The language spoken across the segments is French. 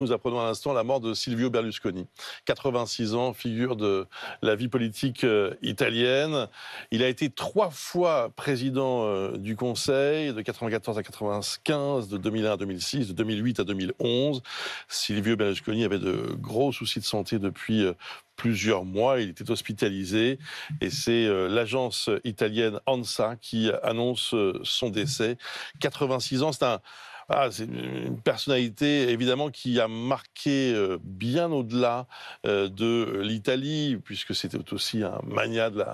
Nous apprenons à l'instant la mort de Silvio Berlusconi, 86 ans, figure de la vie politique italienne. Il a été 3 fois président du Conseil, de 94 à 95, de 2001 à 2006, de 2008 à 2011. Silvio Berlusconi avait de gros soucis de santé depuis plusieurs mois. Il était hospitalisé et c'est l'agence italienne ANSA qui annonce son décès. 86 ans, c'est une personnalité évidemment qui a marqué bien au-delà de l'Italie, puisque c'était aussi un magnat de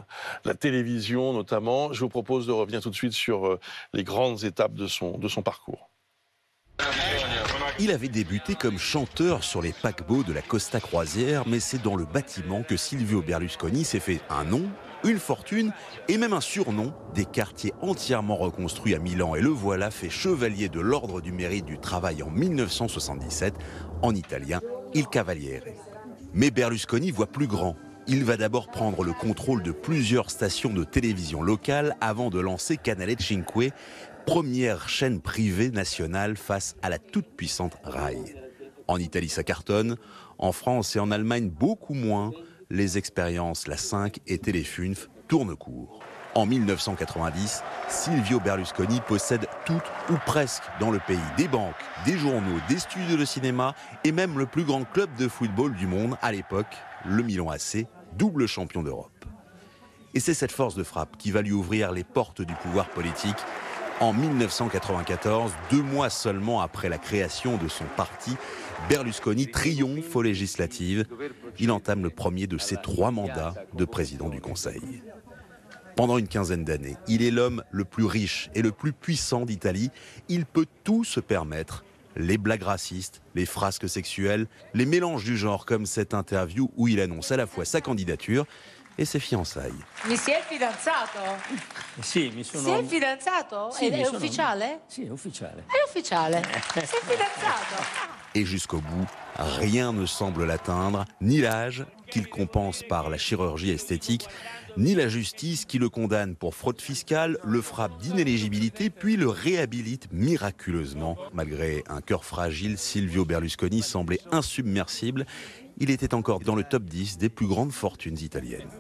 la télévision notamment. Je vous propose de revenir tout de suite sur les grandes étapes de son parcours. Il avait débuté comme chanteur sur les paquebots de la Costa Croisière, mais c'est dans le bâtiment que Silvio Berlusconi s'est fait un nom, une fortune et même un surnom, des quartiers entièrement reconstruits à Milan. Et le voilà fait chevalier de l'Ordre du Mérite du Travail en 1977, en italien, Il Cavaliere. Mais Berlusconi voit plus grand. Il va d'abord prendre le contrôle de plusieurs stations de télévision locales avant de lancer Canale 5, première chaîne privée nationale face à la toute-puissante Rai. En Italie, ça cartonne. En France et en Allemagne, beaucoup moins. Les expériences La 5 et Téléfunf tournent court. En 1990, Silvio Berlusconi possède tout ou presque dans le pays. Des banques, des journaux, des studios de cinéma et même le plus grand club de football du monde à l'époque, le Milan AC, double champion d'Europe. Et c'est cette force de frappe qui va lui ouvrir les portes du pouvoir politique. En 1994, 2 mois seulement après la création de son parti, Berlusconi triomphe aux législatives. Il entame le premier de ses 3 mandats de président du Conseil. Pendant une quinzaine d'années, il est l'homme le plus riche et le plus puissant d'Italie. Il peut tout se permettre. Les blagues racistes, les frasques sexuelles, les mélanges du genre comme cette interview où il annonce à la fois sa candidature et ses fiançailles. Mi si è fidanzato? Sì, mi sono... Si è fidanzato? Sì, È ufficiale? Sì, è ufficiale. È ufficiale. Si è fidanzato. Et jusqu'au bout, rien ne semble l'atteindre, ni l'âge, qu'il compense par la chirurgie esthétique, ni la justice qui le condamne pour fraude fiscale, le frappe d'inéligibilité, puis le réhabilite miraculeusement. Malgré un cœur fragile, Silvio Berlusconi semblait insubmersible. Il était encore dans le top 10 des plus grandes fortunes italiennes.